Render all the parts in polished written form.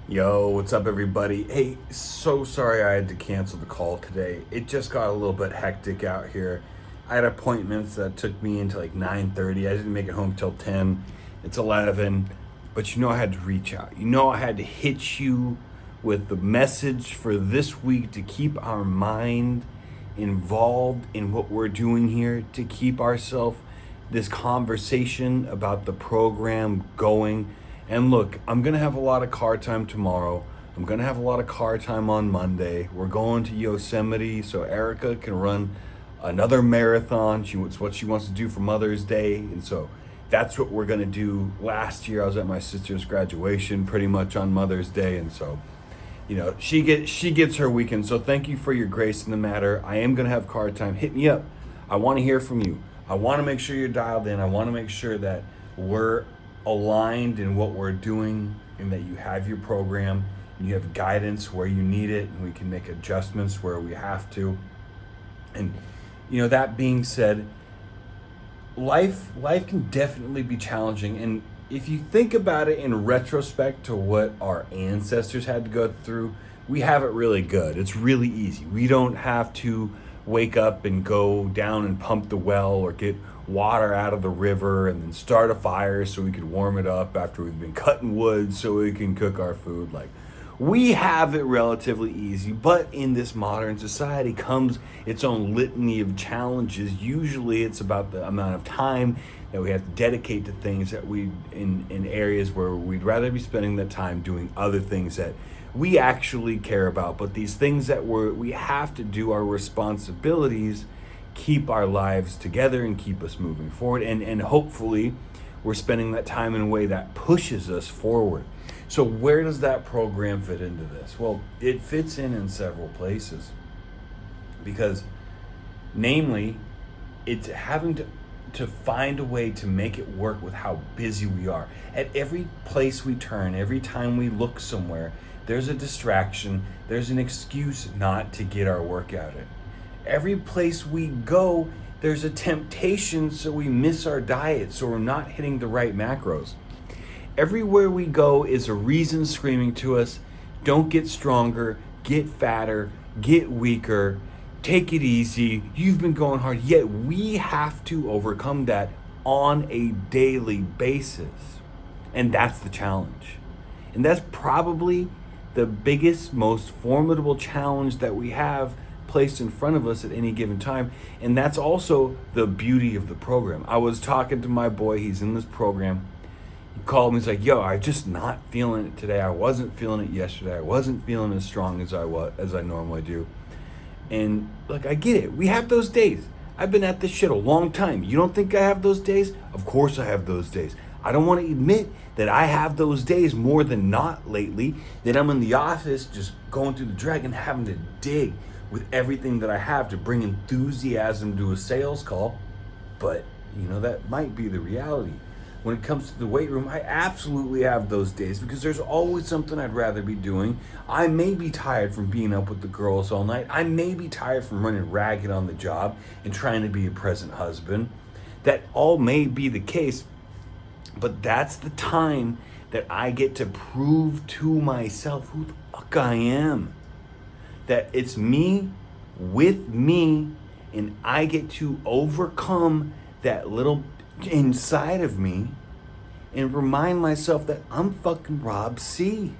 Yo, what's up, everybody? Hey, so sorry I had to cancel the call today. It just got a little bit hectic out here. I had appointments that took me into like 9:30. I didn't make it home till 10. It's 11. But I had to reach out. I had to hit you with the message for this week to keep our mind involved in what we're doing here, to keep ourselves this conversation about the program going. And look, I'm going to have a lot of car time tomorrow. I'm going to have a lot of car time on Monday. We're going to Yosemite so Erica can run another marathon. It's what she wants to do for Mother's Day. And so that's what we're going to do. Last year I was at my sister's graduation pretty much on Mother's Day. And so, she gets her weekend. So thank you for your grace in the matter. I am going to have car time. Hit me up. I want to hear from you. I want to make sure you're dialed in. I want to make sure that we're aligned in what we're doing and that you have your program and you have guidance where you need it and we can make adjustments where we have to. And that being said, life can definitely be challenging, and if you think about it in retrospect to what our ancestors had to go through, we have it really good. It's really easy. We don't have to wake up and go down and pump the well or get water out of the river and then start a fire so we could warm it up after we've been cutting wood so we can cook our food. Like, we have it relatively easy, but in this modern society comes its own litany of challenges. Usually it's about the amount of time that we have to dedicate to things that we in areas where we'd rather be spending that time doing other things that we actually care about. But these things that we have to do, our responsibilities, keep our lives together and keep us moving forward. And hopefully we're spending that time in a way that pushes us forward. So where does that program fit into this? Well, it fits in several places, because namely, it's having to find a way to make it work with how busy we are. At every place we turn, every time we look somewhere, there's a distraction, there's an excuse not to get our workout in. Every place we go, there's a temptation so we miss our diet, so we're not hitting the right macros. Everywhere we go is a reason screaming to us, don't get stronger, get fatter, get weaker, take it easy, you've been going hard. Yet we have to overcome that on a daily basis. And that's the challenge. And that's probably the biggest, most formidable challenge that we have placed in front of us at any given time. And that's also the beauty of the program. I was talking to my boy, he's in this program. He called me, he's like, yo, I'm just not feeling it today. I wasn't feeling it yesterday. I wasn't feeling as strong as I normally do. And look, I get it. We have those days. I've been at this shit a long time. You don't think I have those days? Of course I have those days. I don't want to admit that I have those days more than not lately, that I'm in the office just going through the drag and having to dig with everything that I have to bring enthusiasm to a sales call. But, that might be the reality. When it comes to the weight room, I absolutely have those days because there's always something I'd rather be doing. I may be tired from being up with the girls all night. I may be tired from running ragged on the job and trying to be a present husband. That all may be the case, but that's the time that I get to prove to myself who the fuck I am. That it's me with me, and I get to overcome that little inside of me and remind myself that I'm fucking Rob C.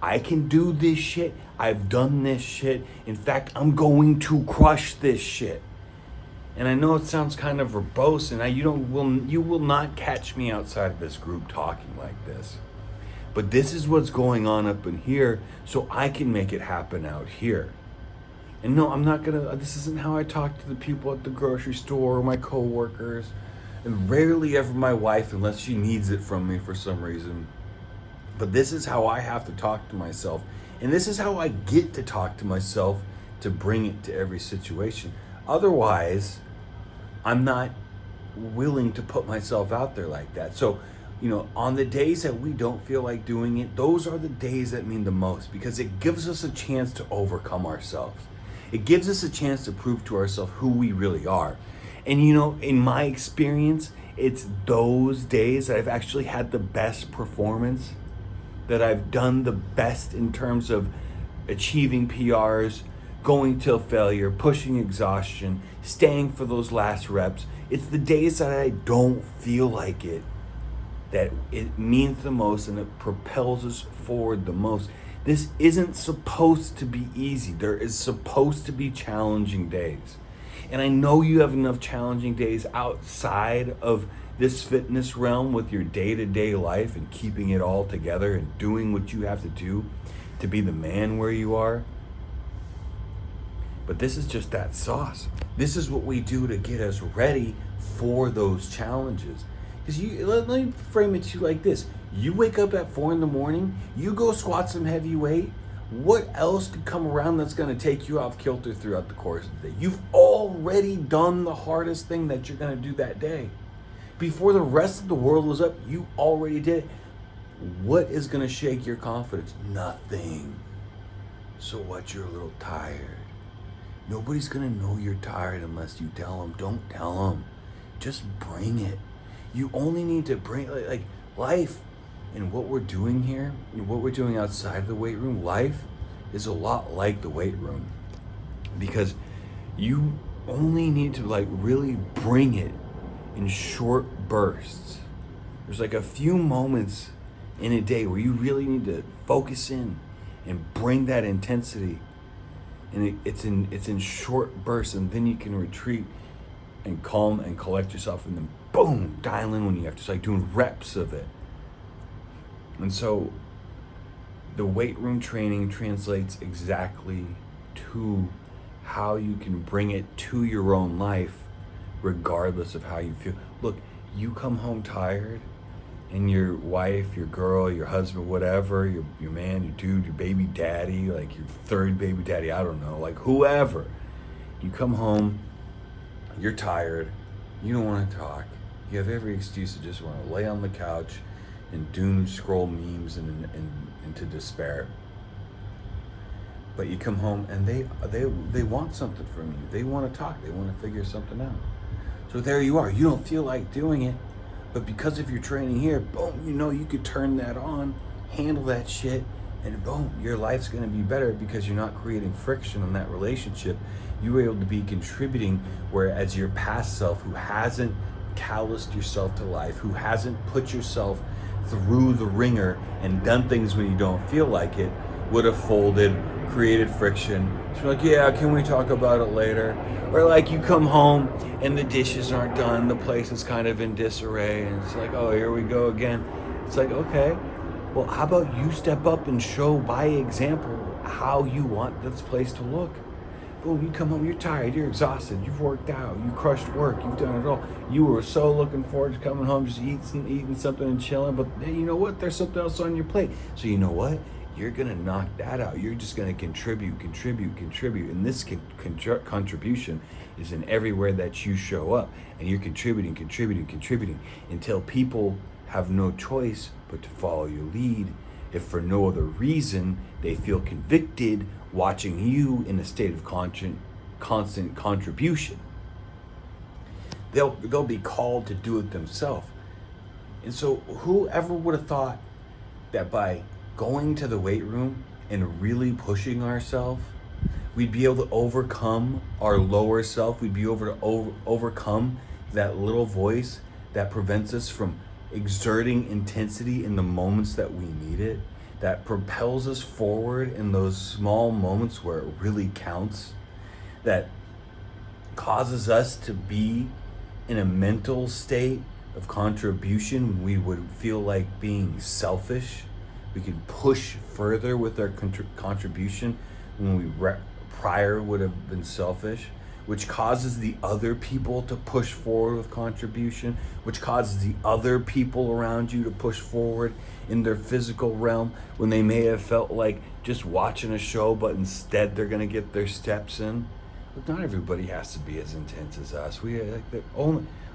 I can do this shit. I've done this shit. In fact, I'm going to crush this shit. And I know it sounds kind of verbose, and you will not catch me outside of this group talking like this. But this is what's going on up in here, so I can make it happen out here. And no, this isn't how I talk to the people at the grocery store or my coworkers. And rarely ever my wife, unless she needs it from me for some reason. But this is how I have to talk to myself. And this is how I get to talk to myself to bring it to every situation. Otherwise, I'm not willing to put myself out there like that. So, on the days that we don't feel like doing it, those are the days that mean the most, because it gives us a chance to overcome ourselves. It gives us a chance to prove to ourselves who we really are. And in my experience, it's those days that I've actually had the best performance that I've done the best in terms of achieving PRs, going till failure, pushing exhaustion, staying for those last reps. It's the days that I don't feel like it that it means the most and it propels us forward the most. This isn't supposed to be easy. There is supposed to be challenging days. And I know you have enough challenging days outside of this fitness realm with your day-to-day life and keeping it all together and doing what you have to do to be the man where you are. But this is just that sauce. This is what we do to get us ready for those challenges. Because let me frame it to you like this. You wake up at 4 a.m, you go squat some heavy weight. What else could come around that's going to take you off kilter throughout the course of the day? You've already done the hardest thing that you're going to do that day. Before the rest of the world was up, you already did it. What is going to shake your confidence? Nothing. So what? You're a little tired. Nobody's going to know you're tired unless you tell them. Don't tell them. Just bring it. You only need to bring, like life and what we're doing here, and what we're doing outside of the weight room, life is a lot like the weight room. Because you only need to really bring it in short bursts. There's a few moments in a day where you really need to focus in and bring that intensity. And it's in short bursts, and then you can retreat and calm and collect yourself, and then boom, dial in when you have to. It's like doing reps of it. And so the weight room training translates exactly to how you can bring it to your own life regardless of how you feel. Look, you come home tired and your wife, your girl, your husband, whatever, your man, your dude, your baby daddy, your third baby daddy, I don't know, whoever. You come home, you're tired, you don't want to talk. You have every excuse to just want to lay on the couch and doom scroll memes and into despair. But you come home and they want something from you. They want to talk. They want to figure something out. So there you are. You don't feel like doing it, but because of your training here, boom, you could turn that on, handle that shit, and boom, your life's going to be better because you're not creating friction in that relationship. You were able to be contributing, whereas your past self, who hasn't calloused yourself to life, who hasn't put yourself through the ringer and done things when you don't feel like it, would have folded, created friction. So you're yeah, can we talk about it later? Or you come home and the dishes aren't done, the place is kind of in disarray, and it's oh, here we go again. It's okay, well, how about you step up and show by example how you want this place to look? Boom, you come home, you're tired, you're exhausted, you've worked out, you crushed work, you've done it all. You were so looking forward to coming home, just eating something and chilling, but hey, you know what? There's something else on your plate. So you know what? You're gonna knock that out. You're just gonna contribute. And this contribution is in everywhere that you show up. And you're contributing until people have no choice but to follow your lead. If for no other reason, they feel convicted watching you in a state of constant contribution. They'll be called to do it themselves. And so whoever would have thought that by going to the weight room and really pushing ourselves, we'd be able to overcome our lower self. We'd be able to overcome that little voice that prevents us from exerting intensity in the moments that we need it, that propels us forward in those small moments where it really counts, that causes us to be in a mental state of contribution. We would feel like being selfish. We could push further with our contribution when we prior would have been selfish, which causes the other people to push forward with contribution, which causes the other people around you to push forward in their physical realm when they may have felt like just watching a show, but instead they're going to get their steps in. But not everybody has to be as intense as us.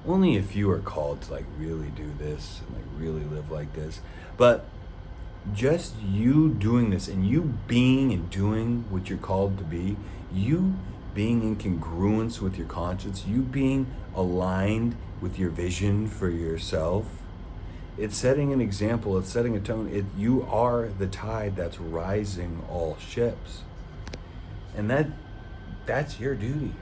Only a few are called to really do this and really live like this. But just you doing this and you being and doing what you're called to be, you being in congruence with your conscience, you being aligned with your vision for yourself, It's setting an example. It's setting a tone. You are the tide that's rising all ships, and that's your duty.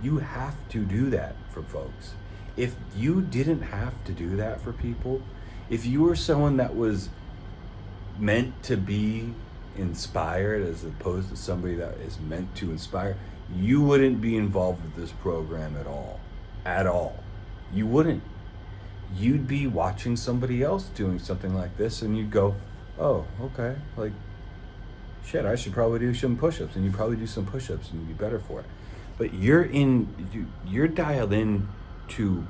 You have to do that for folks. If you didn't have to do that for people, if you were someone that was meant to be inspired as opposed to somebody that is meant to inspire, you wouldn't be involved with this program at all. At all. You wouldn't. You'd be watching somebody else doing something like this and you'd go, oh, okay, like, shit, I should probably do some push-ups, and you probably do some push-ups and you'd be better for it. But you're dialed in to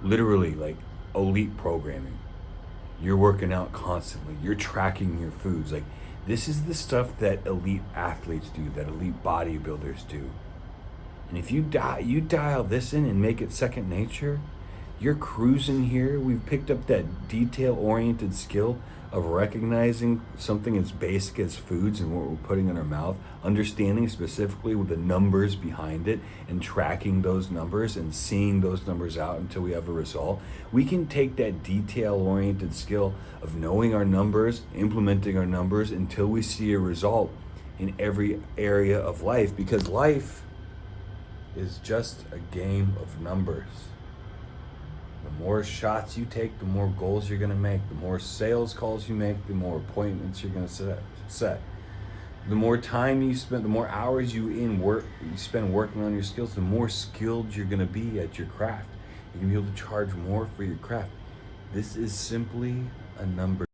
literally like elite programming. You're working out constantly. You're tracking your foods. Like, this is the stuff that elite athletes do, that elite bodybuilders do. And if you dial this in and make it second nature, you're cruising here. We've picked up that detail-oriented skill of recognizing something as basic as foods and what we're putting in our mouth, understanding specifically with the numbers behind it and tracking those numbers and seeing those numbers out until we have a result. We can take that detail-oriented skill of knowing our numbers, implementing our numbers until we see a result in every area of life, because life is just a game of numbers. The more shots you take, the more goals you're going to make. The more sales calls you make, the more appointments you're going to set. The more time you spend, the more hours you spend working on your skills, the more skilled you're going to be at your craft. You're going to be able to charge more for your craft. This is simply a number